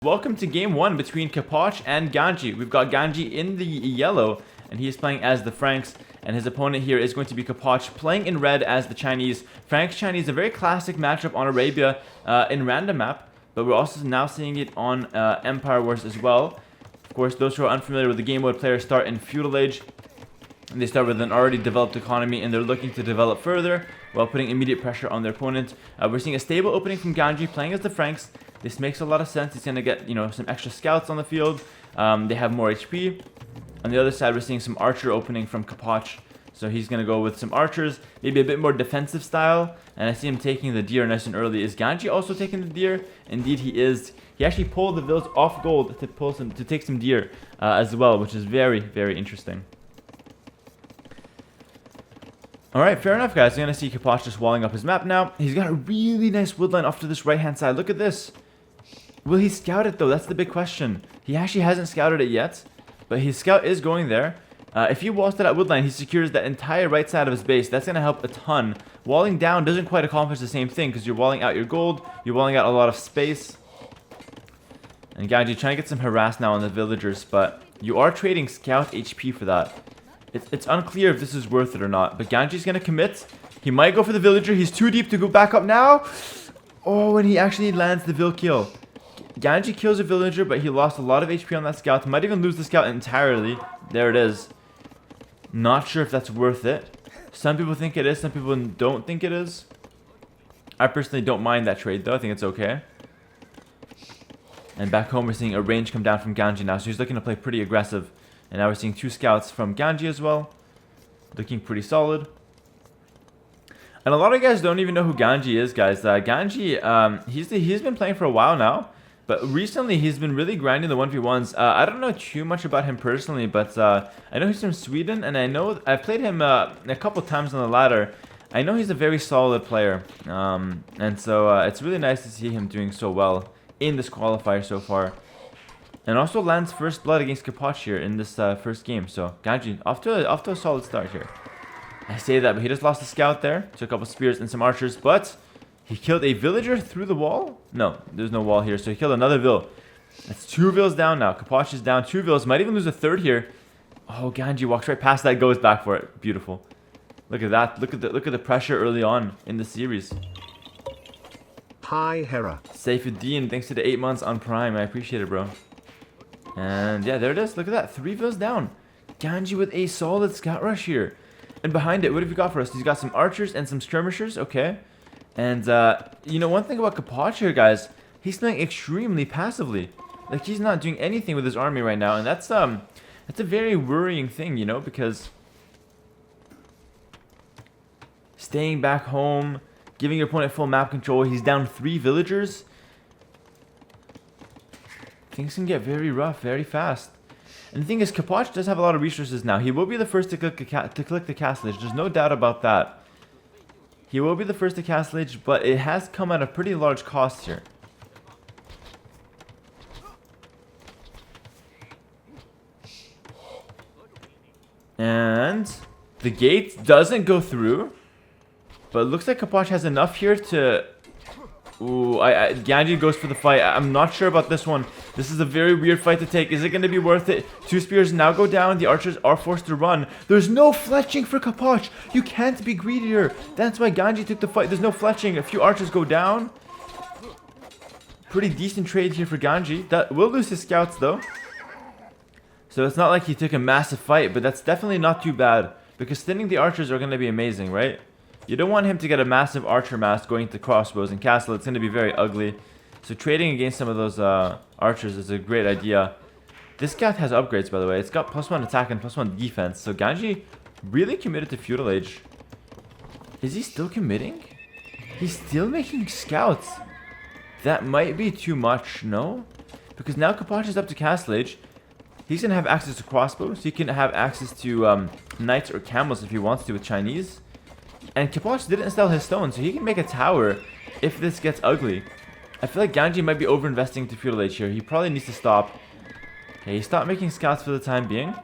Welcome to game one between Kapach and Ganji. We've got Ganji in the yellow, and he is playing as the Franks, and his opponent here is going to be Kapach playing in red as the Chinese. Franks-Chinese, a very classic matchup on Arabia in random map, but we're also now seeing it on Empire Wars as well. Of course, those who are unfamiliar with the game mode players start in Feudal Age, and they start with an already developed economy, and they're looking to develop further while putting immediate pressure on their opponent. We're seeing a stable opening from Ganji playing as the Franks. This makes a lot of sense. He's going to get, some extra scouts on the field. They have more HP. On the other side, we're seeing some archer opening from Kapach. So he's going to go with some archers, maybe a bit more defensive style. And I see him taking the deer nice and early. Is Ganji also taking the deer? Indeed, he is. He actually pulled the vills off gold to take some deer as well, which is very, very interesting. Alright, fair enough, guys. I'm going to see Kapach just walling up his map now. He's got a really nice woodline off to this right-hand side. Look at this. Will he scout it, though? That's the big question. He actually hasn't scouted it yet, but his scout is going there. If he walls to that woodline, he secures that entire right side of his base. That's going to help a ton. Walling down doesn't quite accomplish the same thing, because you're walling out your gold, you're walling out a lot of space. And Ganji trying to get some harass now on the villagers, but you are trading scout HP for that. It's unclear if this is worth it or not, but Ganji's going to commit. He might go for the villager. He's too deep to go back up now. Oh, and he actually lands the vill kill. Ganji kills a villager, but he lost a lot of HP on that scout. He might even lose the scout entirely. There it is. Not sure if that's worth it. Some people think it is. Some people don't think it is. I personally don't mind that trade, though. I think it's okay. And back home, we're seeing a range come down from Ganji now. So he's looking to play pretty aggressive. And now we're seeing two scouts from Ganji as well. Looking pretty solid. And a lot of guys don't even know who Ganji is, guys. Ganji, he's been playing for a while now. But recently, he's been really grinding the 1v1s. I don't know too much about him personally, but I know he's from Sweden. And I know I've played him a couple times on the ladder. I know he's a very solid player. And so it's really nice to see him doing so well in this qualifier so far. And also lands first blood against Kapach here in this first game. So Ganji off to a solid start here. I say that, but he just lost a scout there. Took a couple spears and some archers, but he killed a villager through the wall. No, there's no wall here, so he killed another vill. That's two vills down now. Kapach is down two vills. Might even lose a third here. Oh, Ganji walks right past that, goes back for it. Beautiful. Look at that. Look at the pressure early on in the series. Hi, Hera. Saifuddin, thanks to the 8 months on Prime. I appreciate it, bro. And yeah, there it is. Look at that. 3 vills down. Ganji with a solid scout rush here. And behind it, what have you got for us? He's got some archers and some skirmishers. Okay. And, one thing about Kapach here, guys, he's playing extremely passively. Like, he's not doing anything with his army right now. And that's a very worrying thing, because staying back home, giving your opponent full map control. He's down 3 villagers. Things can get very rough very fast. And the thing is, Kapach does have a lot of resources now. He will be the first to click the castle age. There's no doubt about that. He will be the first to castle age, but it has come at a pretty large cost here. And the gate doesn't go through, but it looks like Kapach has enough here to... Ooh, Ganji goes for the fight. I'm not sure about this one. This is a very weird fight to take. Is it going to be worth it? 2 spears now go down. The archers are forced to run. There's no fletching for Kapach. You can't be greedier. That's why Ganji took the fight. There's no fletching. A few archers go down. Pretty decent trade here for Ganji. That will lose his scouts, though. So it's not like he took a massive fight, but that's definitely not too bad. Because thinning the archers are going to be amazing, right? You don't want him to get a massive archer mass going to crossbows and castle. It's going to be very ugly. So trading against some of those archers is a great idea. This scout has upgrades, by the way. It's got +1 attack and +1 defense. So Ganji really committed to Feudal Age. Is he still committing? He's still making scouts. That might be too much, no? Because now Kapach is up to castle age. He's going to have access to crossbows. He can have access to knights or camels if he wants to with Chinese. And Kapach didn't sell his stone, so he can make a tower if this gets ugly. I feel like Ganji might be overinvesting to Feudal Age here. He probably needs to stop. Okay, he stopped making scouts for the time being.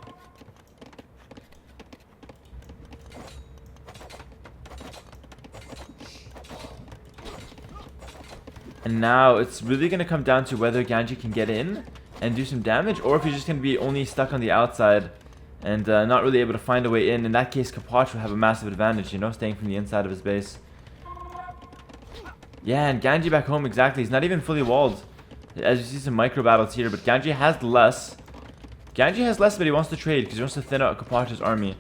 And now it's really going to come down to whether Ganji can get in and do some damage, or if he's just going to be only stuck on the outside and not really able to find a way in. In that case, Kapach will have a massive advantage, you know, staying from the inside of his base. Yeah, and Ganji back home, exactly. He's not even fully walled. As you see some micro battles here, but Ganji has less. Ganji has less, but he wants to trade because he wants to thin out Kapach's army.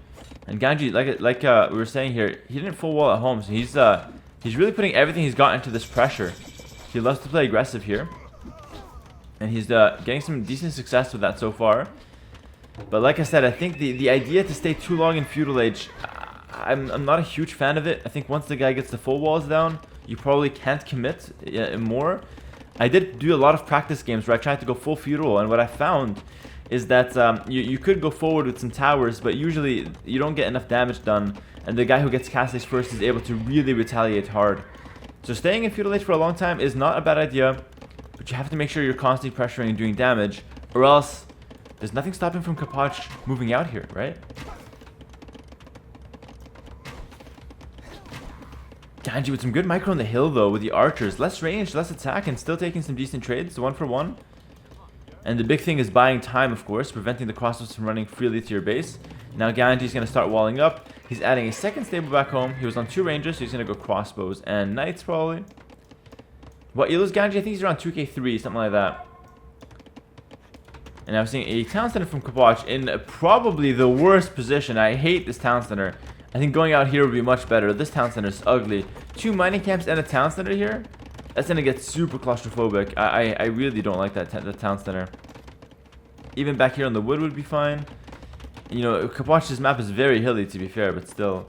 And Ganji, like we were saying here, he didn't full wall at home, so he's really putting everything he's got into this pressure. He loves to play aggressive here, and he's getting some decent success with that so far. But like I said, I think the idea to stay too long in Feudal Age, I'm not a huge fan of it. I think once the guy gets the full walls down, you probably can't commit more. I did do a lot of practice games where I tried to go full Feudal, and what I found is that you could go forward with some towers, but usually you don't get enough damage done, and the guy who gets castles first is able to really retaliate hard. So staying in Feudal Age for a long time is not a bad idea, but you have to make sure you're constantly pressuring and doing damage, or else there's nothing stopping from Kapach moving out here, right? Ganji with some good micro on the hill though, with the archers. Less range, less attack, and still taking some decent trades, 1 for 1. And the big thing is buying time, of course, preventing the crossbows from running freely to your base. Now Ganji's going to start walling up. He's adding a second stable back home. He was on 2 rangers, so he's going to go crossbows and knights probably. What elo is Ganji? I think he's around 2k3, something like that. And I'm seeing a town center from Kapach in probably the worst position. I hate this town center. I think going out here would be much better. This town center is ugly. 2 mining camps and a town center here? That's going to get super claustrophobic. I really don't like that the town center. Even back here on the wood would be fine. You know, Kapach's map is very hilly to be fair, but still.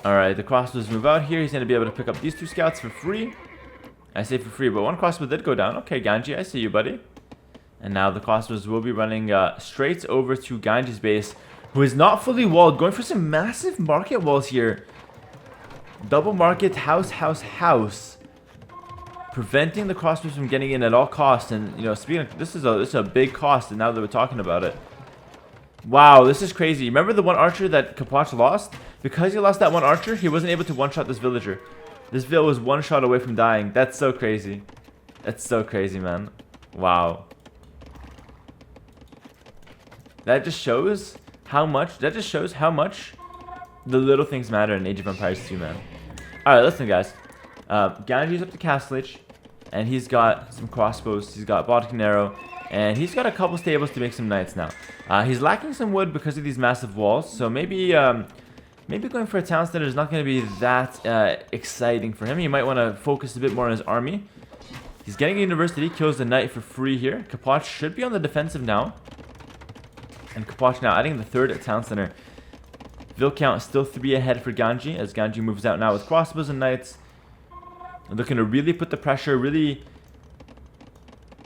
Alright, the crossbows move out here. He's going to be able to pick up these 2 scouts for free. I say for free, but 1 crossbow did go down. Okay, Ganji, I see you, buddy. And now the crossbows will be running straight over to Ganji's base, who is not fully walled. Going for some massive market walls here. Double market, house. Preventing the crossbows from getting in at all costs. And, you know, speaking of, this is a big cost, and now that we're talking about it. Wow, this is crazy. Remember the 1 archer that Kapach lost? Because he lost that 1 archer, he wasn't able to one-shot this villager. This vill was 1 shot away from dying. That's so crazy. That's so crazy, man. Wow. That just shows how much the little things matter in Age of Empires 2, man. Alright, listen, guys. Ganji's up to Castle Age, and he's got some crossbows, he's got Bodkin Arrow, and he's got a couple stables to make some knights now. He's lacking some wood because of these massive walls, so maybe going for a town center is not going to be that exciting for him. He might want to focus a bit more on his army. He's getting a university, kills the knight for free here. Kapach should be on the defensive now. And Kapach now adding the 3rd town center. Vill count still 3 ahead for Ganji, as Ganji moves out now with crossbows and knights. Looking to really put the pressure, really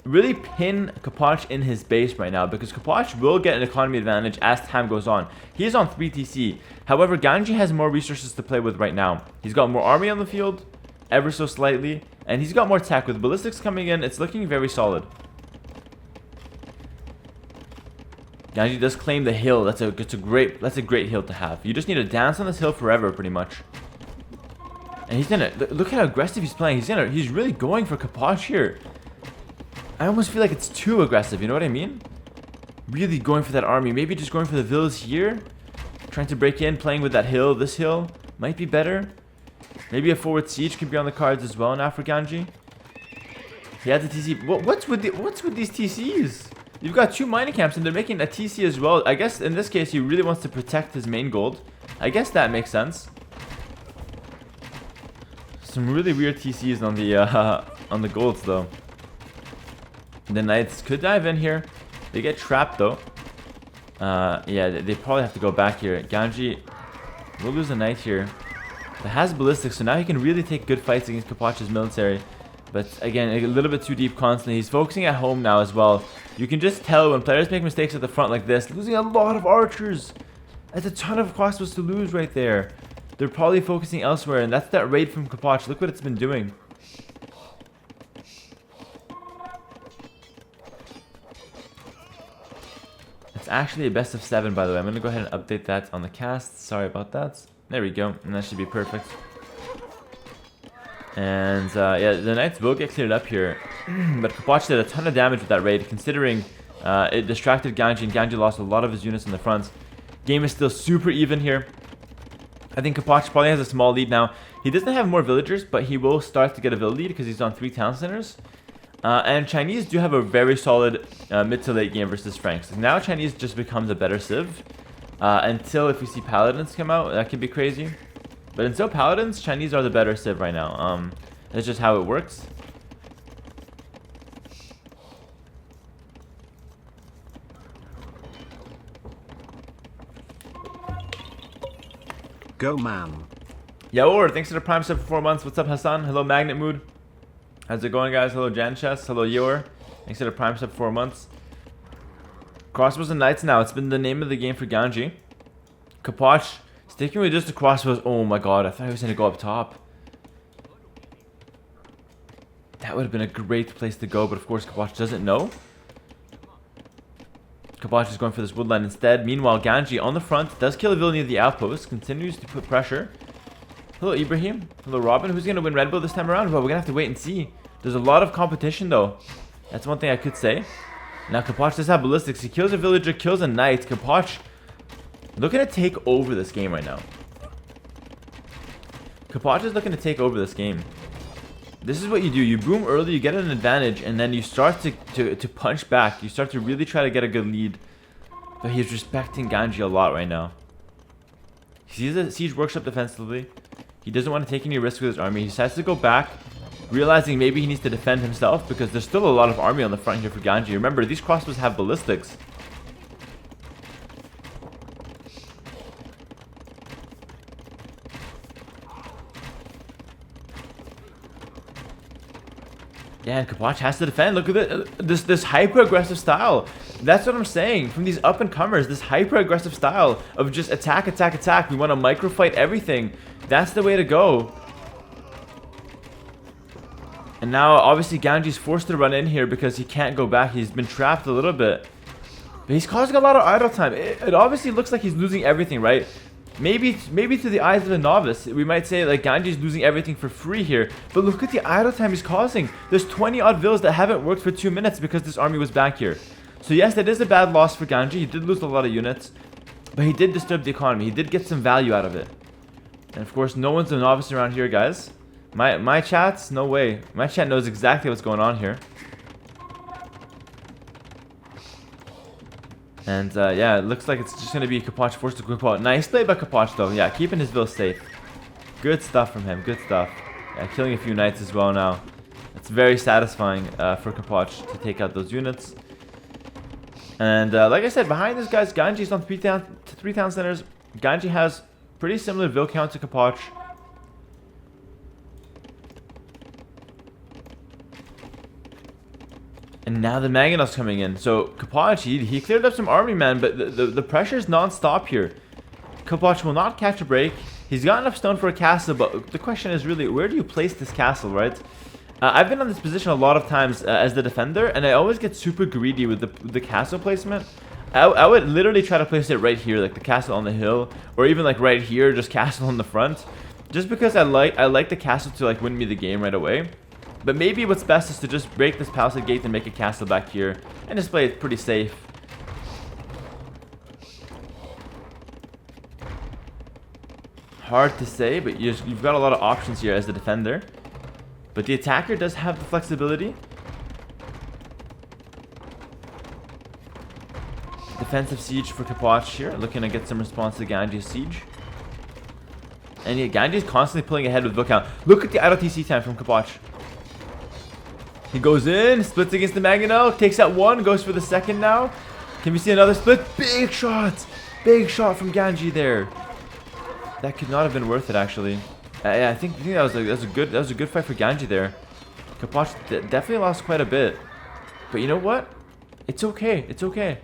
pin Kapach in his base right now, because Kapach will get an economy advantage as time goes on. He is on 3 TC. However, Ganji has more resources to play with right now. He's got more army on the field, ever so slightly, and he's got more tech. With ballistics coming in, it's looking very solid. Ganji does claim the hill. That's a great hill to have. You just need to dance on this hill forever, pretty much. And he's gonna look how aggressive he's playing. He's really going for Kapach here. I almost feel like it's too aggressive. You know what I mean? Really going for that army. Maybe just going for the villas here, trying to break in, playing with that hill. This hill might be better. Maybe a forward siege could be on the cards as well now for Ganji. He has a TC. What's with these TCs? You've got 2 mining camps and they're making a TC as well. I guess in this case he really wants to protect his main gold. I guess that makes sense. Some really weird TCs on the golds though. The knights could dive in here. They get trapped though. Yeah, they probably have to go back here. Ganji will lose a knight here. But has ballistics, so now he can really take good fights against Kapach's military. But again, a little bit too deep constantly. He's focusing at home now as well. You can just tell when players make mistakes at the front like this. Losing a lot of archers. That's a ton of crossbows to lose right there. They're probably focusing elsewhere, and that's that raid from Kapach. Look what it's been doing. It's actually a best of 7, by the way. I'm going to go ahead and update that on the cast. Sorry about that. There we go. And that should be perfect. And yeah, the knights will get cleared up here. But Kapach did a ton of damage with that raid, considering it distracted Ganji, and Ganji lost a lot of his units in the front. Game is still super even here. I think Kapach probably has a small lead now. He doesn't have more villagers, but he will start to get a village lead because he's on 3 town centers. And Chinese do have a very solid mid to late game versus Franks. Now Chinese just becomes a better civ. Until if we see Paladins come out, that could be crazy. But until Paladins, Chinese are the better civ right now. That's just how it works. Go man. Yaor, thanks for the prime sub for 4 months. What's up, Hassan? Hello, Magnet Mood. How's it going, guys? Hello, Janchess. Hello, Yaor. Thanks for the prime sub for 4 months. Crossbows and Knights now. It's been the name of the game for Ganji. Kapach, sticking with just the crossbows. Oh my god, I thought he was going to go up top. That would have been a great place to go, but of course Kapach doesn't know. Kapach is going for this woodland instead. Meanwhile, Ganji on the front does kill a villain near the outpost. Continues to put pressure. Hello, Ibrahim. Hello, Robin. Who's going to win Red Bull this time around? Well, we're going to have to wait and see. There's a lot of competition, though. That's one thing I could say. Now, Kapach does have ballistics. He kills a villager, kills a knight. Kapach looking to take over this game right now. Kapach is looking to take over this game. This is what you do. You boom early, you get an advantage, and then you start to punch back. You start to really try to get a good lead. But he's respecting Ganji a lot right now. He sees a siege workshop defensively. He doesn't want to take any risk with his army. He decides to go back, realizing maybe he needs to defend himself because there's still a lot of army on the front here for Ganji. Remember, these crossbows have ballistics. Yeah, and Kapach has to defend. Look at it. This hyper-aggressive style. That's what I'm saying. From these up-and-comers, this hyper-aggressive style of just attack, attack, attack. We want to micro-fight everything. That's the way to go. And now, obviously, Ganji's forced to run in here because he can't go back. He's been trapped a little bit. But he's causing a lot of idle time. It obviously looks like he's losing everything, right? Maybe to the eyes of a novice, we might say like Ganji's losing everything for free here. But look at the idle time he's causing. There's 20 odd villas that haven't worked for 2 minutes because this army was back here. So yes, that is a bad loss for Ganji. He did lose a lot of units. But he did disturb the economy. He did get some value out of it. And of course, no one's a novice around here, guys. My chats, no way. My chat knows exactly what's going on here. And yeah, it looks like it's just going to be Kapach forced to group out. Nice play by Kapach though. Yeah, keeping his villas safe. Good stuff from him. Good stuff. Yeah, killing a few knights as well now. It's very satisfying for Kapach to take out those units. And like I said, behind this guys, Ganji's on 3 town centers. Ganji has pretty similar vill count to Kapach. And now the Magnus coming in. So Kapach, he cleared up some army, man, but the pressure is non-stop here. Kapach will not catch a break. He's got enough stone for a castle, but the question is really, where do you place this castle, right? I've been on this position a lot of times as the defender, and I always get super greedy with the castle placement. I would literally try to place it right here, like the castle on the hill, or even like right here, just castle on the front. Just because I like the castle to like win me the game right away. But maybe what's best is to just break this palisade gate and make a castle back here and just play it pretty safe. Hard to say, but you've got a lot of options here as the defender. But the attacker does have the flexibility. Defensive siege for Kapach here, looking to get some response to Ganji's siege. And yeah, Ganji's constantly pulling ahead with book count. Look at the idle TC time from Kapach. He goes in, splits against the Magno, takes out one, goes for the second now. Can we see another split? Big shot! Big shot from Ganji there. That could not have been worth it, actually. I think that was a good fight for Ganji there. Kapach definitely lost quite a bit. But you know what? It's okay. It's okay.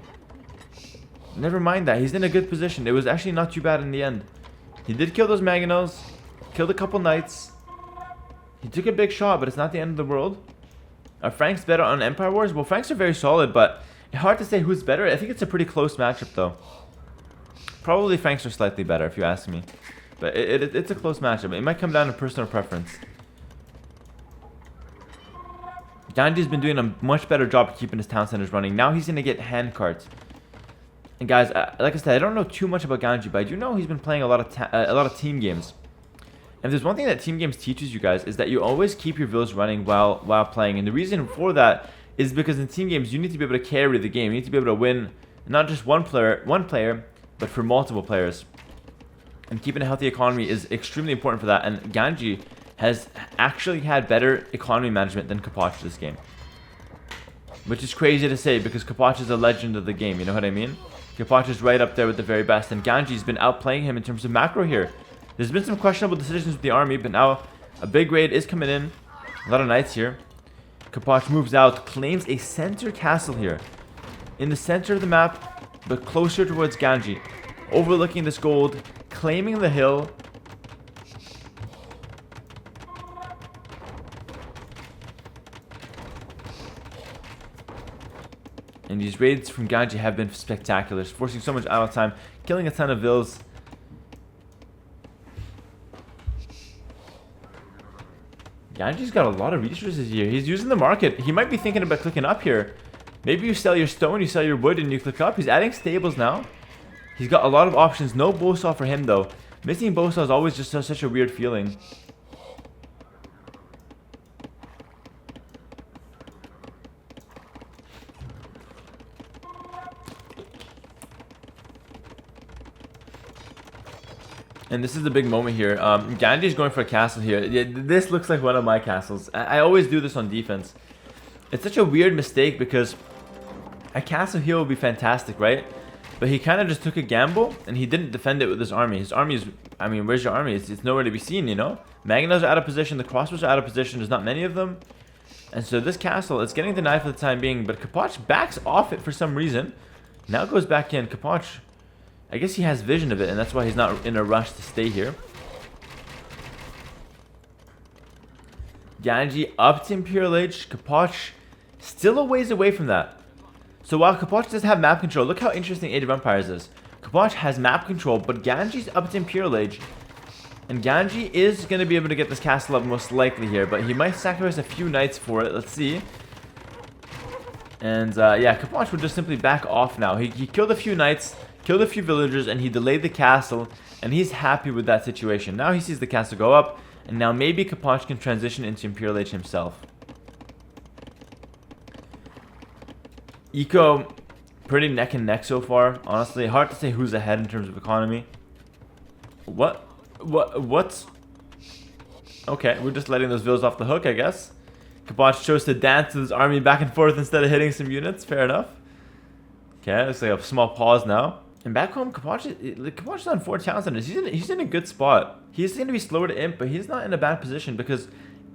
Never mind that. He's in a good position. It was actually not too bad in the end. He did kill those Magnos. Killed a couple knights. He took a big shot, but it's not the end of the world. Are Franks better on Empire Wars? Well, Franks are very solid, but it's hard to say who's better. I think it's a pretty close matchup, though. Probably Franks are slightly better, if you ask me. But it's a close matchup. It might come down to personal preference. Ganji's been doing a much better job of keeping his town centers running. Now he's going to get hand carts. And guys, like I said, I don't know too much about Ganji, but I do know he's been playing a lot of team games. And if there's one thing that team games teaches you guys is that you always keep your village running while playing. And the reason for that is because in team games you need to be able to carry the game. You need to be able to win not just one player, but for multiple players. And keeping a healthy economy is extremely important for that. And Ganji has actually had better economy management than Kapoch this game. Which is crazy to say because Kapoch is a legend of the game, you know what I mean? Kapoch is right up there with the very best, and Ganji's been outplaying him in terms of macro here. There's been some questionable decisions with the army, but now a big raid is coming in. A lot of knights here. Kapoch moves out, claims a center castle here. In the center of the map, but closer towards Ganji. Overlooking this gold, claiming the hill. And these raids from Ganji have been spectacular, forcing so much idle time, killing a ton of vills. Ganji's got a lot of resources here. He's using the market. He might be thinking about clicking up here. Maybe you sell your stone, you sell your wood, and you click up. He's adding stables now. He's got a lot of options. No bow saw for him, though. Missing bow saw is always just such a weird feeling. And this is the big moment here. Ganji's going for a castle here. Yeah, this looks like one of my castles. I always do this on defense. It's such a weird mistake because a castle here would be fantastic, right? But he kind of just took a gamble and he didn't defend it with his army. His army is, I mean, where's your army? It's nowhere to be seen, you know? Magnas are out of position. The crossbows are out of position. There's not many of them. And so this castle, it's getting denied for the time being. But Kapoch backs off it for some reason. Now goes back in. Kapoch, I guess he has vision of it, and that's why he's not in a rush to stay here. Ganji up to Imperial Age. Kapoch still a ways away from that. So while Kapoch does have map control, look how interesting Age of Empires is. Kapoch has map control, but Ganji's up to Imperial Age. And Ganji is going to be able to get this castle up most likely here, but he might sacrifice a few knights for it. Let's see. And yeah, Kapoch would just simply back off now. He killed a few knights, killed a few villagers, and he delayed the castle, and he's happy with that situation. Now he sees the castle go up, and now maybe Kapoch can transition into Imperial Age himself. Eco, pretty neck and neck so far. Honestly, hard to say who's ahead in terms of economy. What's... Okay, we're just letting those villas off the hook, I guess. Kapoch chose to dance with his army back and forth instead of hitting some units. Fair enough. Okay, looks like a small pause now. And back home, Kapoch is on 4 town centers. He's in a good spot. He's going to be slower to Imp, but he's not in a bad position because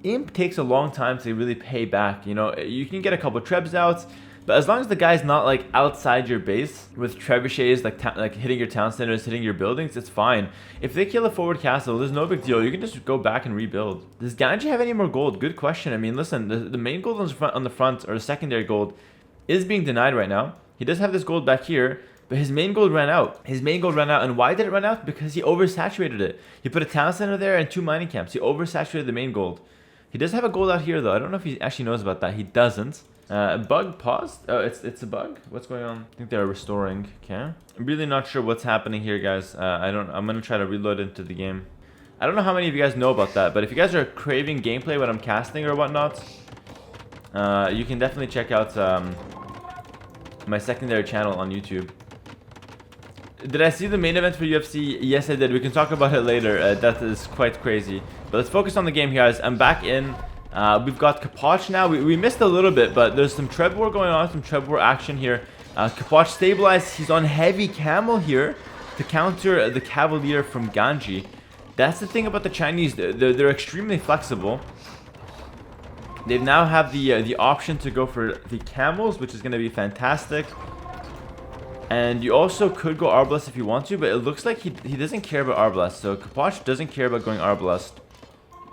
Imp takes a long time to really pay back. You know, you can get a couple trebs out, but as long as the guy's not like outside your base with trebuchets, like hitting your town centers, hitting your buildings, it's fine. If they kill a forward castle, there's no big deal. You can just go back and rebuild. Does Ganji have any more gold? Good question. I mean, listen, the main gold on the front, or the secondary gold, is being denied right now. He does have this gold back here, but his main gold ran out. His main gold ran out, and why did it run out? Because he oversaturated it. He put a town center there and 2 mining camps. He oversaturated the main gold. He does have a gold out here, though. I don't know if he actually knows about that. He doesn't. Bug paused? Oh, it's a bug? What's going on? I think they're restoring. Okay. I'm really not sure what's happening here, guys. I'm gonna try to reload into the game. I don't know how many of you guys know about that, but if you guys are craving gameplay when I'm casting or whatnot, you can definitely check out my secondary channel on YouTube. Did I see the main event for UFC? Yes, I did. We can talk about it later. That is quite crazy. But let's focus on the game here, guys. I'm back in. We've got Kapoch now. We missed a little bit, but there's some Treb War going on, some Treb War action here. Kapoch stabilized. He's on heavy camel here to counter the Cavalier from Ganji. That's the thing about the Chinese. They're extremely flexible. They now have the option to go for the camels, which is going to be fantastic. And you also could go Arbalest if you want to, but it looks like he doesn't care about Arbalest. So Kapoch doesn't care about going Arbalest.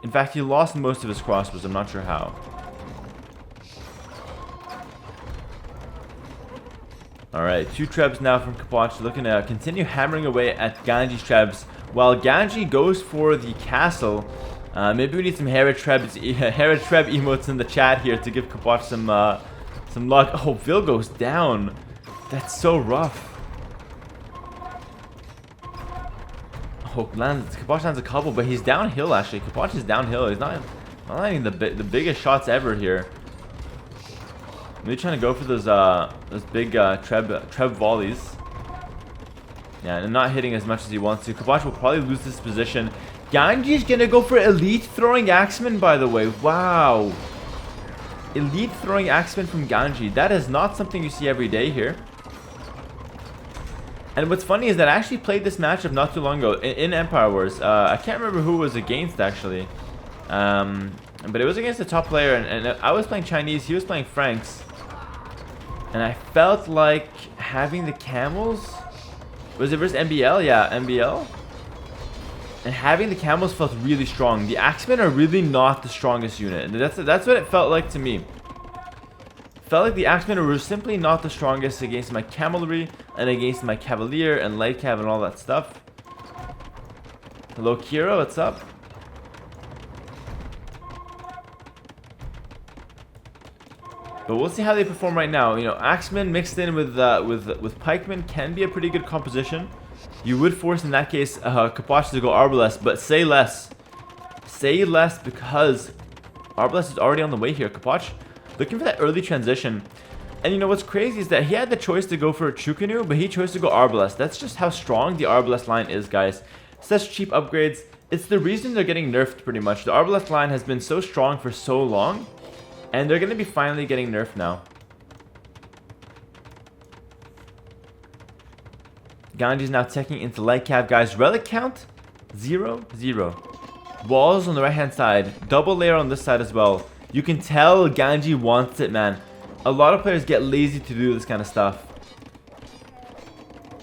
In fact, he lost most of his crossbows. I'm not sure how. Alright, 2 trebs now from Kapoch, looking to continue hammering away at Ganji's trebs. While Ganji goes for the castle, Maybe we need some Hera Treb emotes in the chat here to give Kapoch some luck. Oh, Vil goes down. That's so rough. Oh, Kapoch lands a couple, but he's downhill actually. Kapoch is downhill. He's not landing the biggest shots ever here. Maybe trying to go for those big Treb volleys. Yeah, and not hitting as much as he wants to. Kapoch will probably lose this position. Ganji's gonna go for elite throwing axeman, by the way. Wow. Elite throwing axeman from Ganji. That is not something you see every day here. And what's funny is that I actually played this matchup not too long ago in Empire Wars. I can't remember who it was against actually. But it was against a top player, and I was playing Chinese, he was playing Franks. And I felt like having the camels... Was it versus MBL? Yeah, MBL. And having the camels felt really strong. The axemen are really not the strongest unit. And that's what it felt like to me. Felt like the axemen were simply not the strongest against my cavalry and against my cavalier and light cav and all that stuff. Hello Kira, what's up? But we'll see how they perform right now. You know, axemen mixed in with pikemen can be a pretty good composition. You would force in that case Kapoch to go Arbalest, but say less. Say less because Arbalest is already on the way here. Kapoch looking for that early transition. And you know what's crazy is that he had the choice to go for Chukunu, but he chose to go Arbalest. That's just how strong the Arbalest line is, guys. Such cheap upgrades. It's the reason they're getting nerfed pretty much. The Arbalest line has been so strong for so long, and they're going to be finally getting nerfed now. Ganji's now taking into light cav, guys. Relic count 0, 0. Walls on the right hand side, double layer on this side as well. You can tell Ganji wants it, man. A lot of players get lazy to do this kind of stuff,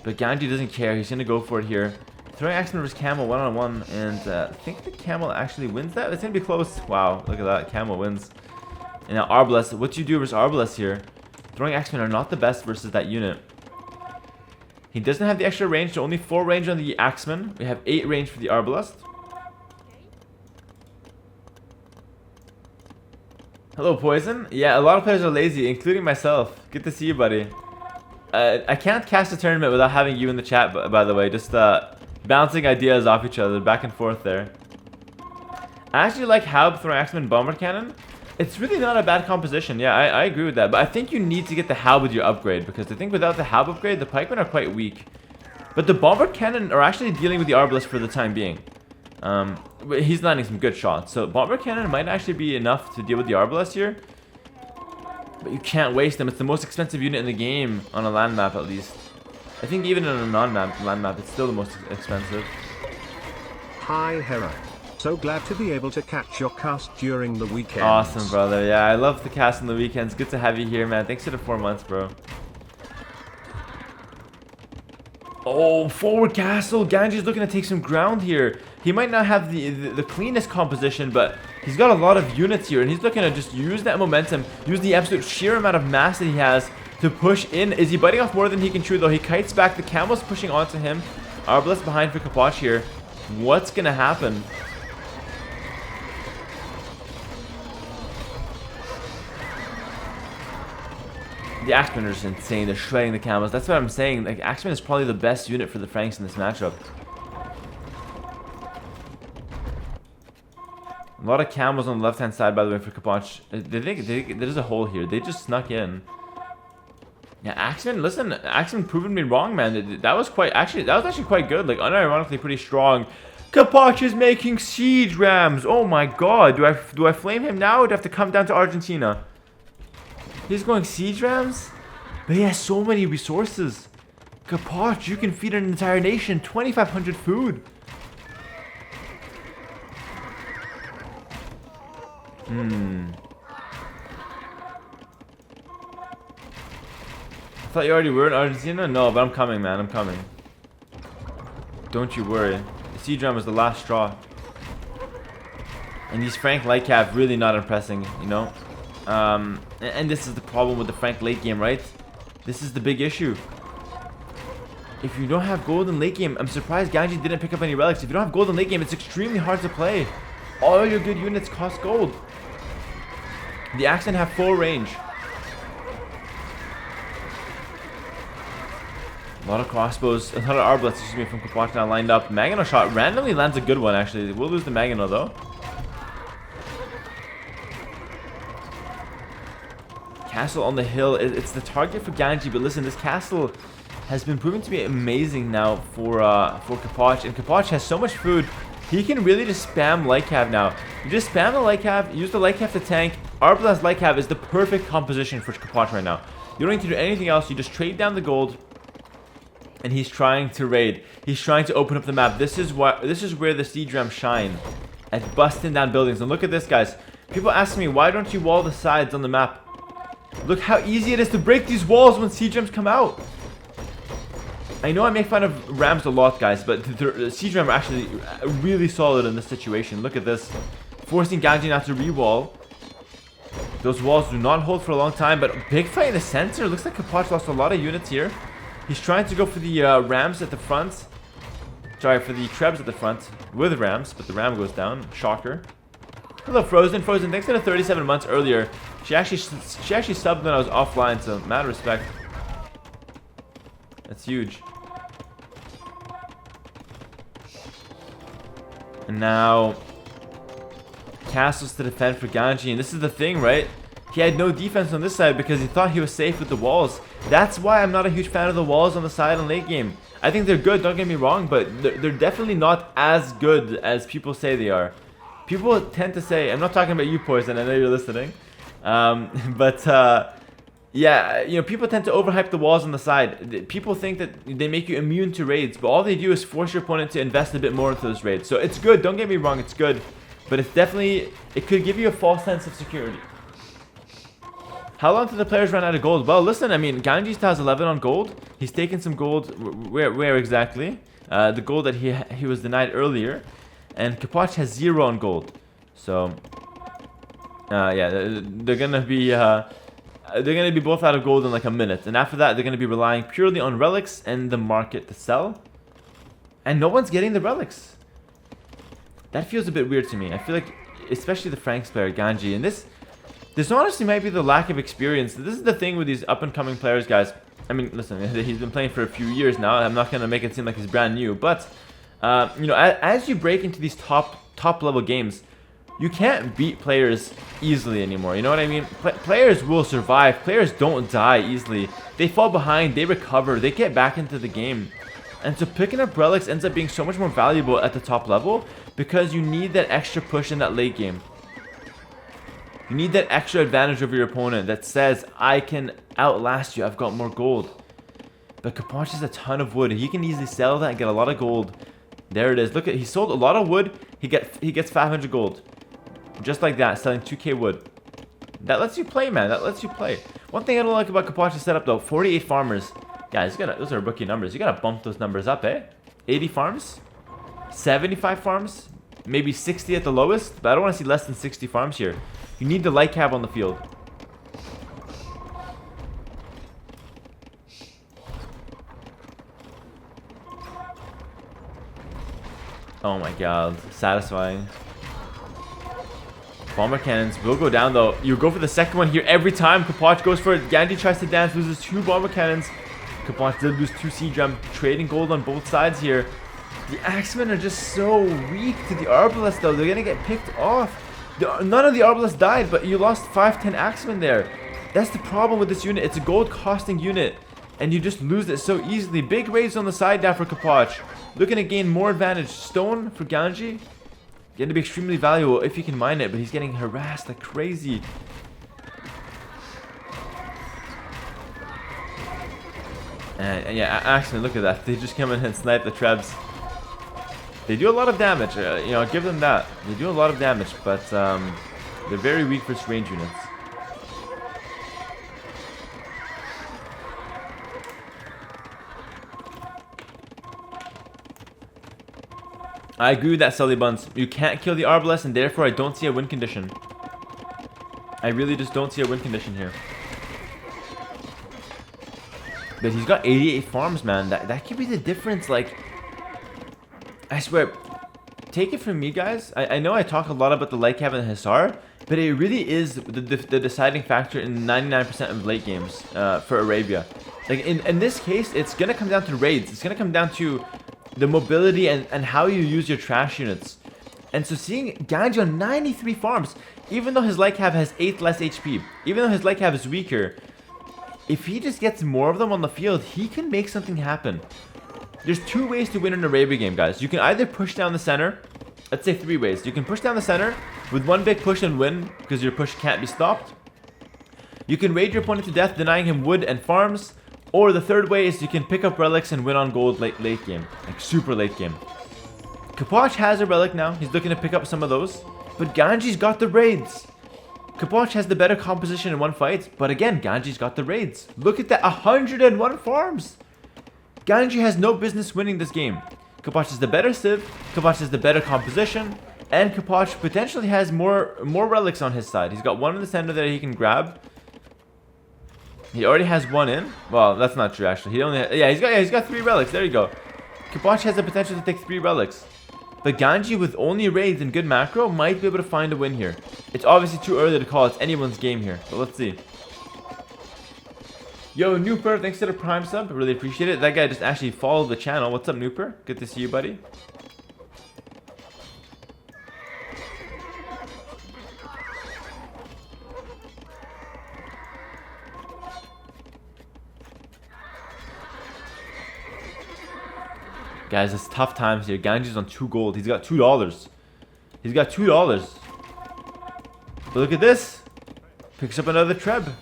but Ganji doesn't care. He's gonna go for it here. Throwing axeman versus camel 1-on-1, and I think the camel actually wins that. It's gonna be close. Wow, look at that, camel wins. And now Arbalest, what do you do versus Arbalest here? Throwing axemen are not the best versus that unit. He doesn't have the extra range, so only 4 range on the axeman. We have 8 range for the Arbalest. Hello, Poison. Yeah, a lot of players are lazy, including myself. Good to see you, buddy. I can't cast a tournament without having you in the chat, by the way. Just bouncing ideas off each other, back and forth there. I actually like Haub throwing axeman bomber cannon. It's really not a bad composition. Yeah, I agree with that. But I think you need to get the Haub with your upgrade, because I think without the Haub upgrade, the pikemen are quite weak. But the bomber cannon are actually dealing with the Arbalest for the time being. He's landing some good shots. So bomber cannon might actually be enough to deal with the Arbalest here. But you can't waste them. It's the most expensive unit in the game on a land map, at least. I think even on a non-land map, it's still the most expensive. Hi, Hera. So glad to be able to catch your cast during the weekends. Awesome, brother. Yeah, I love the cast on the weekends. Good to have you here, man. Thanks for the 4 months, bro. Oh, forward castle. Ganji's looking to take some ground here. He might not have the cleanest composition, but he's got a lot of units here, and he's looking to just use that momentum, use the absolute sheer amount of mass that he has to push in. Is he biting off more than he can chew, though? He kites back. The camel's pushing onto him. Arbalest behind for Kapoch here. What's going to happen? The axemen are just insane. They're shredding the camels. That's what I'm saying. Like, axemen is probably the best unit for the Franks in this matchup. A lot of camels on the left-hand side, by the way, for Kapoch. There's a hole here. They just snuck in. Yeah, axemen. Listen, axemen proven me wrong, man. That was actually quite good. Like, unironically pretty strong. Kapoch is making siege rams. Oh my god. Do I flame him now, or do I have to come down to Argentina? He's going siege rams, but he has so many resources. Kapoch, you can feed an entire nation. 2,500 food. I thought you already were in Argentina? No, but I'm coming, man. I'm coming. Don't you worry. The siege ram was the last straw. And these Frank light cav really not impressing, you know? And this is the problem with the Frank late game, right? This is the big issue. If you don't have gold in late game, I'm surprised Ganji didn't pick up any relics. If you don't have gold in late game, it's extremely hard to play. All your good units cost gold. The Axemen have full range. A lot of crossbows, a lot of arbalets, excuse me, from Kapach now lined up. Magano shot randomly lands a good one, actually. We'll lose the Magano, though. Castle on the hill, it's the target for Ganji, but listen, this castle has been proven to be amazing now for Kapach, and Kapach has so much food, he can really just spam light cav now. You just spam the light cav, use the light cav to tank. Arbalest light cav is the perfect composition for Kapach right now. You don't need to do anything else, you just trade down the gold, and he's trying to raid. He's trying to open up the map. This is where the siege rams shine, at busting down buildings. And look at this, guys. People ask me, why don't you wall the sides on the map? Look how easy it is to break these walls when siege rams come out. I know I make fun of rams a lot, guys, but the siege rams are actually really solid in this situation. Look at this. Forcing Ganji now to re-wall. Those walls do not hold for a long time, but big fight in the center. Looks like Kapach lost a lot of units here. He's trying to go for the rams at the front. Sorry, for the trebs at the front with rams, but the ram goes down. Shocker. Hello, Frozen. Frozen, thanks for the 37 months earlier. She actually subbed when I was offline, so mad respect. That's huge. And now, castles to defend for Ganji, and this is the thing, right? He had no defense on this side because he thought he was safe with the walls. That's why I'm not a huge fan of the walls on the side in late game. I think they're good, don't get me wrong, but they're definitely not as good as people say they are. People tend to say, I'm not talking about you, Poison, I know you're listening. Yeah, you know, people tend to overhype the walls on the side. People think that they make you immune to raids, but all they do is force your opponent to invest a bit more into those raids. So it's good, don't get me wrong, it's good. But it's definitely, it could give you a false sense of security. How long till the players run out of gold? Well, listen, I mean, Ganji still has 11 on gold. He's taken some gold. Where exactly? The gold that he was denied earlier. And Kapach has 0 on gold. So, yeah, they're gonna be both out of gold in like a minute. And after that, they're gonna be relying purely on relics and the market to sell. And no one's getting the relics. That feels a bit weird to me. I feel like, especially the Franks player, Ganji, and this honestly might be the lack of experience. This is the thing with these up-and-coming players, guys. I mean, listen, he's been playing for a few years now. I'm not going to make it seem like he's brand new. But, you know, as you break into these top-level games, you can't beat players easily anymore. You know what I mean? Players will survive. Players don't die easily. They fall behind. They recover. They get back into the game. And so picking up relics ends up being so much more valuable at the top level because you need that extra push in that late game. You need that extra advantage over your opponent that says, I can outlast you, I've got more gold. But Kapach has a ton of wood. He can easily sell that and get a lot of gold. There it is. Look, he sold a lot of wood. He gets 500 gold. Just like that, selling 2k wood. That lets you play, man. That lets you play. One thing I don't like about Kapach's setup, though, 48 farmers. Guys, those are rookie numbers. You gotta bump those numbers up, eh? 80 farms? 75 farms? Maybe 60 at the lowest? But I don't want to see less than 60 farms here. You need the light cab on the field. Oh my god. Satisfying. Bomber cannons will go down though. You go for the second one here every time. Kapach goes for it. Ganji tries to dance, loses 2 bomber cannons. Kapach did lose 2 siege ram. Trading gold on both sides here. The Axemen are just so weak to the Arbalest though. They're gonna get picked off. None of the Arbalest died, but you lost 5-10 Axemen there. That's the problem with this unit. It's a gold costing unit, and you just lose it so easily. Big raids on the side now for Kapach. Looking to gain more advantage. Stone for Ganji. Going to be extremely valuable if he can mine it, but he's getting harassed like crazy. And yeah, Axemen, look at that. They just come in and snipe the trebs. They do a lot of damage, you know, give them that. They do a lot of damage, but they're very weak versus range units. I agree with that, Sully Buns. You can't kill the Arbalest, and therefore I don't see a win condition. I really just don't see a win condition here. But he's got 88 farms, man. That could be the difference, like... I swear, take it from me, guys. I know I talk a lot about the light cab and the Hussar, but it really is the deciding factor in 99% of late games for Arabia. Like in this case, it's gonna come down to raids. It's gonna come down to the mobility and how you use your trash units. And so seeing Ganji on 93 farms, even though his light cab has 8 less HP, even though his light cab is weaker, if he just gets more of them on the field, he can make something happen. There's 2 ways to win an Arabia game, guys. You can either push down the center. Let's say 3 ways. You can push down the center with 1 big push and win because your push can't be stopped. You can raid your opponent to death, denying him wood and farms. Or the 3rd way is you can pick up relics and win on gold late game. Like super late game. Kapoch has a relic now. He's looking to pick up some of those. But Ganji's got the raids. Kapoch has the better composition in 1 fight. But again, Ganji's got the raids. Look at that. 101 farms. Ganji has no business winning this game. Kapoch is the better civ, Kapoch has the better composition, and Kapoch potentially has more relics on his side. He's got 1 in the center that he can grab. He already has 1 in. Well, that's not true actually. He's got 3 relics. There you go. Kapoch has the potential to take 3 relics. But Ganji with only raids and good macro might be able to find a win here. It's obviously too early to call. It's anyone's game here. But let's see. Yo, Nooper, thanks to the Prime sub. I really appreciate it. That guy just actually followed the channel. What's up, Nooper? Good to see you, buddy. Guys, it's tough times here. Ganji's on 2 gold. He's got $2. He's got $2. But look at this. Picks up another Treb.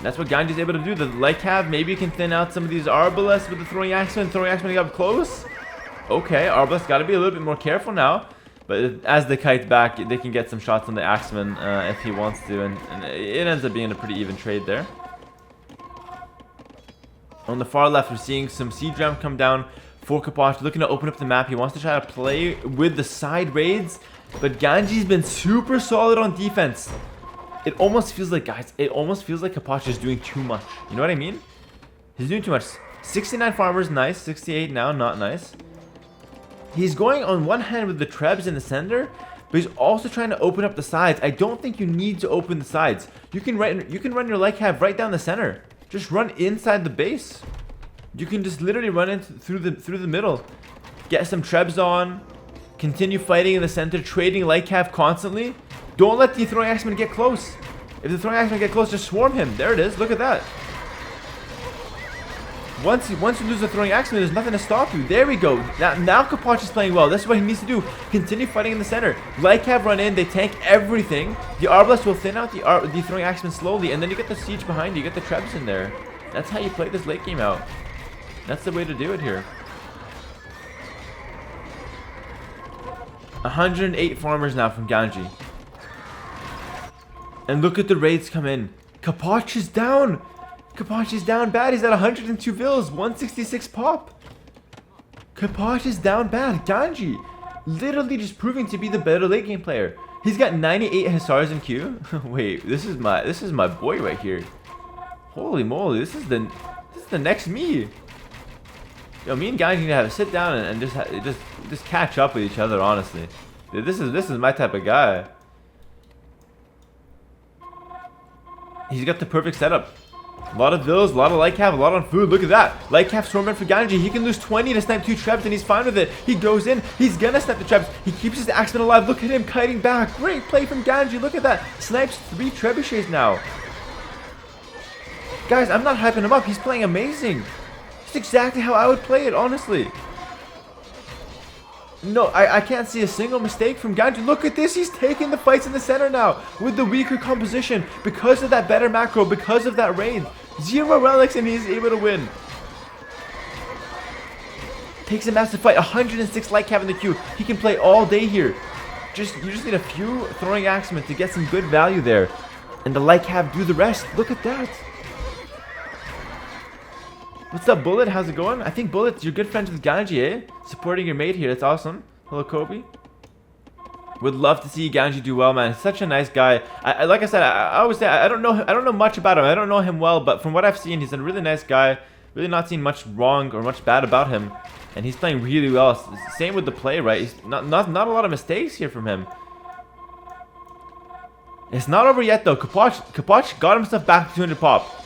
That's what Ganji's able to do. The light cab maybe can thin out some of these Arbalests with the throwing axemen. Throwing axemen got close. Okay, Arbalest got to be a little bit more careful now. But as they kite back, they can get some shots on the axeman if he wants to. And it ends up being a pretty even trade there. On the far left, we're seeing some siege ram come down for Kapoch. Looking to open up the map. He wants to try to play with the side raids. But Ganji's been super solid on defense. It almost feels like, guys, it almost feels like Kapoch is doing too much. You know what I mean? He's doing too much. 69 farmers, nice. 68 now, not nice. He's going on one hand with the Trebs in the center, but he's also trying to open up the sides. I don't think you need to open the sides. You can run your light cab right down the center. Just run inside the base. You can just literally run in through the middle. Get some Trebs on. Continue fighting in the center, trading light cab constantly. Don't let the throwing axeman get close. If the throwing axeman get close, just swarm him. There it is. Look at that. Once you lose the throwing axeman, there's nothing to stop you. There we go. Now Kapoch is playing well. That's what he needs to do. Continue fighting in the center. Light cab run in. They tank everything. The Arbalest will thin out the throwing axeman slowly, and then you get the siege behind you. You get the Trebs in there. That's how you play this late game out. That's the way to do it here. 108 farmers now from Ganji. And look at the raids come in. Kapoch is down. Kapoch is down bad. He's at 102 vills. 166 pop. Kapoch is down bad. Ganji literally just proving to be the better late game player. He's got 98 Hussars in queue. Wait, this is my boy right here. Holy moly, this is the next me. Yo, me and Ganji need to have a sit down and just catch up with each other, honestly. Dude, this is my type of guy. He's got the perfect setup. A lot of vills, a lot of light cap, a lot on food. Look at that. Light cap stormman for Ganji. He can lose 20 to snipe 2 Trebs and he's fine with it. He goes in. He's gonna snipe the Trebs. He keeps his axeman alive. Look at him kiting back. Great play from Ganji. Look at that. Snipes 3 trebuchets now. Guys, I'm not hyping him up. He's playing amazing. It's exactly how I would play it, honestly. No, I can't see a single mistake from Ganji. Look at this. He's taking the fights in the center now with the weaker composition because of that better macro, because of that raid. 0 relics and he's able to win. Takes a massive fight. 106 light cap in the queue. He can play all day here. You just need a few throwing axemen to get some good value there. And the light cap do the rest. Look at that. What's up, Bullet? How's it going? I think, Bullet, you're good friends with Ganji, eh? Supporting your mate here. That's awesome. Hello, Kobe. Would love to see Ganji do well, man. He's such a nice guy. Like I said, I always say I don't know much about him. I don't know him well, but from what I've seen, he's a really nice guy. Really not seen much wrong or much bad about him. And he's playing really well. Same with the play, right? He's not a lot of mistakes here from him. It's not over yet though. Kapach got himself back to 200 pop.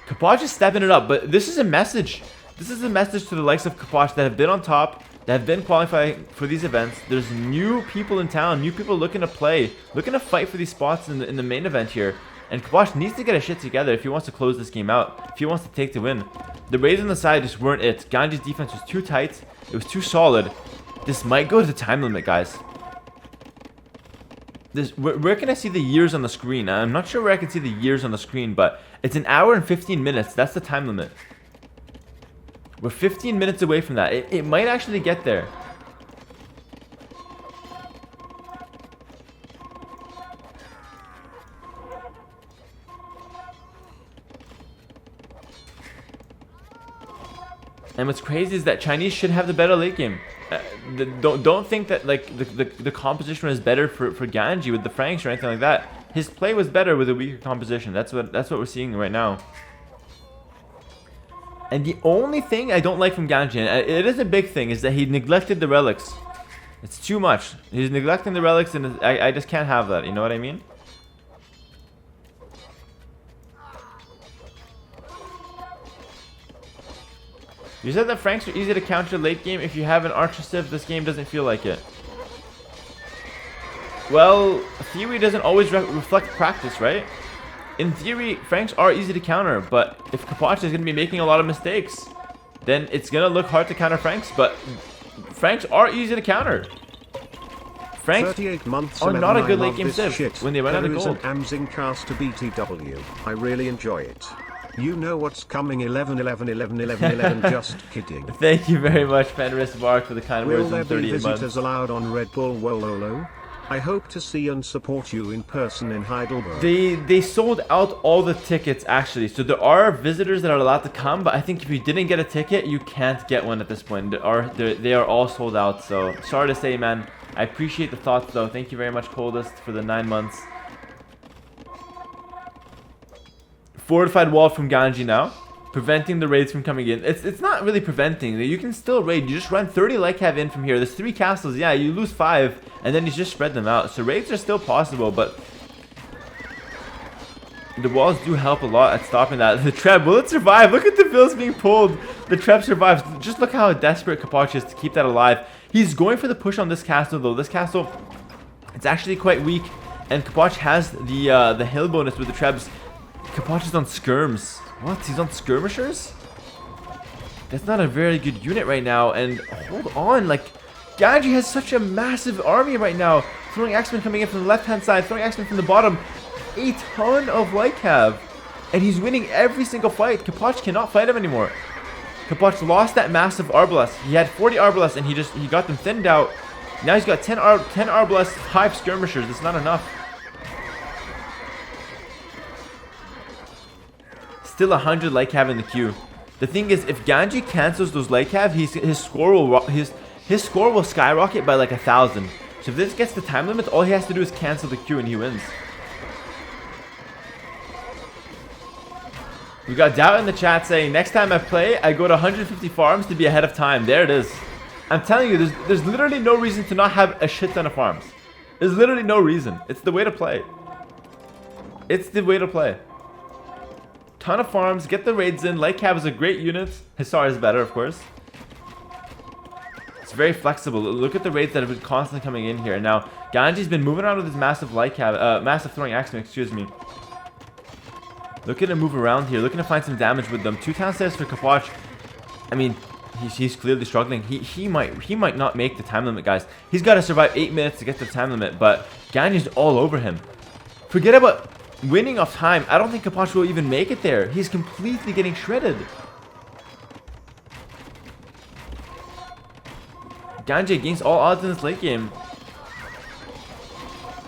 Kapach is stepping it up, but this is a message. This is a message to the likes of Kapach that have been on top, that have been qualifying for these events. There's new people in town, new people looking to play, looking to fight for these spots in the main event here. And Kapach needs to get his shit together if he wants to close this game out, if he wants to take the win. The raids on the side just weren't it. Ganji's defense was too tight, it was too solid. This might go to the time limit, guys. Where can I see the years on the screen? I'm not sure where I can see the years on the screen, but it's an hour and 15 minutes. That's the time limit. We're 15 minutes away from that. It might actually get there. And what's crazy is that Chinese should have the better late game. Don't think that like the composition was better for Ganji with the Franks or anything like that. His play was better with a weaker composition. That's what we're seeing right now. And the only thing I don't like from Ganji, and it is a big thing, is that he neglected the relics. It's too much. He's neglecting the relics, and I just can't have that. You know what I mean? You said that Franks are easy to counter late game. If you have an Archer Civ, this game doesn't feel like it. Well, theory doesn't always reflect practice, right? In theory, Franks are easy to counter, but if Kapach is going to be making a lot of mistakes, then it's going to look hard to counter Franks, but Franks are easy to counter. Franks are not a good late game Civ when they run out of gold. Amzing cast to BTW. I really enjoy it. You know what's coming 11 11 11 11 11 just kidding. Thank you very much Fenris Vark for the kind words in 38 months. Will there be visitors allowed on Red Bull Wololo? I hope to see and support you in person in Heidelberg. They sold out all the tickets actually, so there are visitors that are allowed to come, but I think if you didn't get a ticket, you can't get one at this point. They are all sold out, so sorry to say, man. I appreciate the thoughts though. Thank you very much, Coldest, for the 9 months. Fortified wall from Ganji now, preventing the raids from coming in. It's not really preventing. You can still raid. You just run 30 like have in from here. There's 3 castles. Yeah, you lose 5, and then you just spread them out. So raids are still possible, but the walls do help a lot at stopping that. The Treb, will it survive? Look at the bills being pulled. The Treb survives. Just look how desperate Kapach is to keep that alive. He's going for the push on this castle, though. This castle, it's actually quite weak, and Kapach has the hill bonus with the Trebs. Kapach is on skirms. What? He's on skirmishers? That's not a very good unit right now. And hold on, like Ganji has such a massive army right now. Throwing Axemen coming in from the left-hand side, throwing Axemen from the bottom. A ton of Lycav. And he's winning every single fight. Kapach cannot fight him anymore. Kapach lost that massive Arbalest. He had 40 Arbalest and he got them thinned out. Now he's got 10 Arbalest, 5 skirmishers. That's not enough. Still 100 Lycav in the queue. The thing is, if Ganji cancels those Lycav, his score will skyrocket by like 1,000. So if this gets the time limit, all he has to do is cancel the queue and he wins. We got Doubt in the chat saying, next time I play, I go to 150 farms to be ahead of time. There it is. I'm telling you, there's literally no reason to not have a shit ton of farms. There's literally no reason. It's the way to play. It's the way to play. Ton of farms, get the raids in. Lycav is a great unit. Hisar is better, of course. It's very flexible. Look at the raids that have been constantly coming in here. Now, Ganji's been moving around with his massive Lycav, massive throwing axemen, excuse me. Looking to move around here, looking to find some damage with them. 2 town stairs for Kapach. I mean, he's clearly struggling. He might not make the time limit, guys. He's got to survive 8 minutes to get to the time limit, but Ganji's all over him. Forget about winning off time. I don't think Kapach will even make it there. He's completely getting shredded. Ganji against all odds in this late game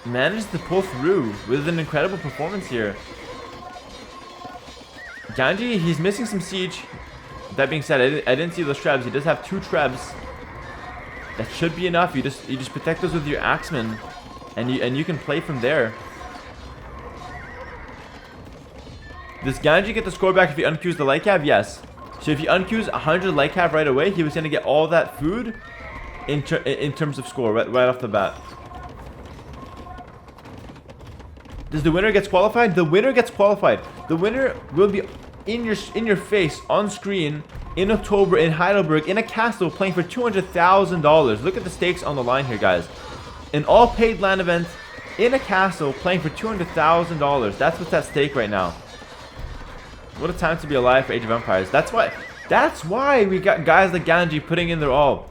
managed to pull through with an incredible performance here. Ganji, he's missing some siege. That being said, I didn't see those trebs. He does have 2 trebs. That should be enough. You just protect those with your axemen, and you can play from there. Does Ganji get the score back if he unqueues the Lycav? Yes. So if he unqueues 100 light cap right away, he was going to get all that food in terms of score right off the bat. Does the winner gets qualified? The winner gets qualified. The winner will be in your face on screen in October in Heidelberg in a castle playing for $200,000. Look at the stakes on the line here, guys. An all paid LAN event in a castle playing for $200,000. That's what's at stake right now. What a time to be alive for Age of Empires. That's why we got guys like Ganji putting in their all.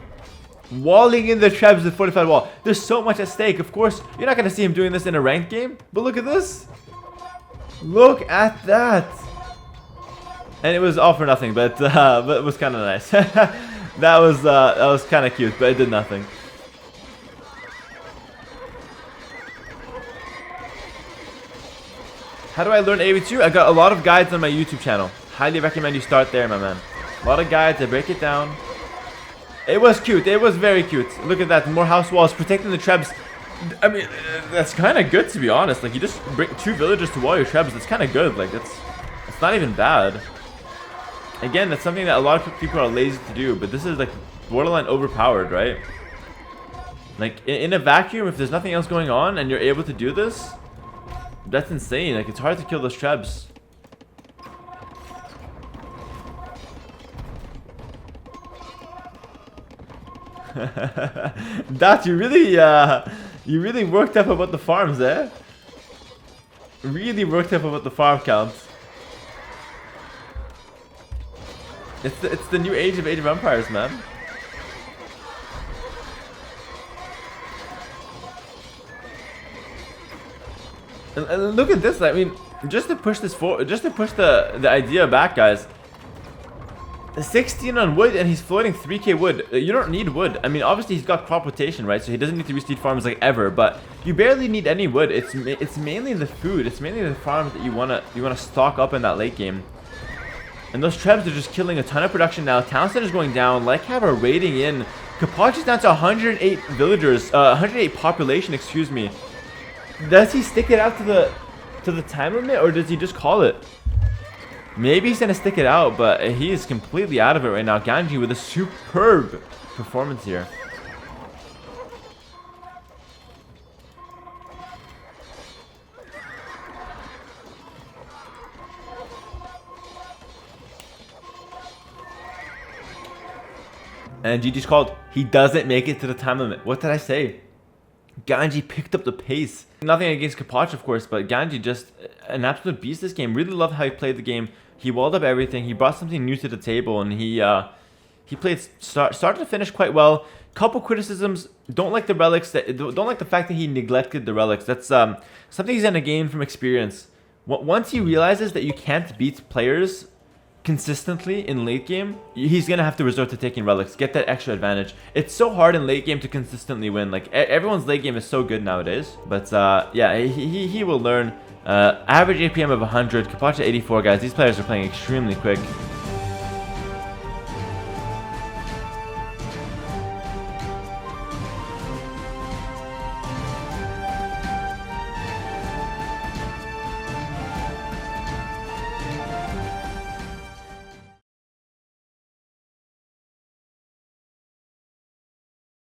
Walling in the trebs with fortified wall. There's so much at stake. Of course, you're not going to see him doing this in a ranked game. But look at this. Look at that. And it was all for nothing, but it was kind of nice. that was kind of cute, but it did nothing. How do I learn AoE2? I got a lot of guides on my YouTube channel. Highly recommend you start there, my man. A lot of guides, I break it down. It was cute. It was very cute. Look at that. More house walls protecting the trebs. I mean, that's kind of good, to be honest. Like, you just bring 2 villagers to wall your trebs. That's kind of good. Like, it's not even bad. Again, that's something that a lot of people are lazy to do. But this is, like, borderline overpowered, right? Like, in a vacuum, if there's nothing else going on and you're able to do this, that's insane. Like, it's hard to kill those trebs. That you really worked up about the farms, eh? Really worked up about the farm count. It's the new age of Empires, man. And look at this. I mean, just to push this forward, just to push the idea back, guys. 16 on wood, and he's floating 3k wood. You don't need wood. I mean, obviously he's got crop rotation, right? So he doesn't need to reseed farms like ever. But you barely need any wood. It's mainly the food. It's mainly the farms that you wanna stock up in that late game. And those trebs are just killing a ton of production now. Townsend is going down. Lycav are raiding in. Kapach is down to 108 villagers. 108 population. Excuse me. Does he stick it out to the time limit, or does he just call it? Maybe he's gonna stick it out, but he is completely out of it right now. Ganji with a superb performance here. And GG's called. He doesn't make it to the time limit. What did I say? Ganji picked up the pace. Nothing against Kapach, of course, but Ganji just an absolute beast this game. Really loved how he played the game. He walled up everything. He brought something new to the table, and he played start to finish quite well. Couple criticisms. Don't like the relics. Don't like the fact that he neglected the relics. That's something he's gonna gain from experience. Once he realizes that you can't beat players consistently in late game, he's gonna have to resort to taking relics, get that extra advantage. It's so hard in late game to consistently win. Like, everyone's late game is so good nowadays, but yeah, he will learn. Average APM of 100, Kapach 84, guys. These players are playing extremely quick.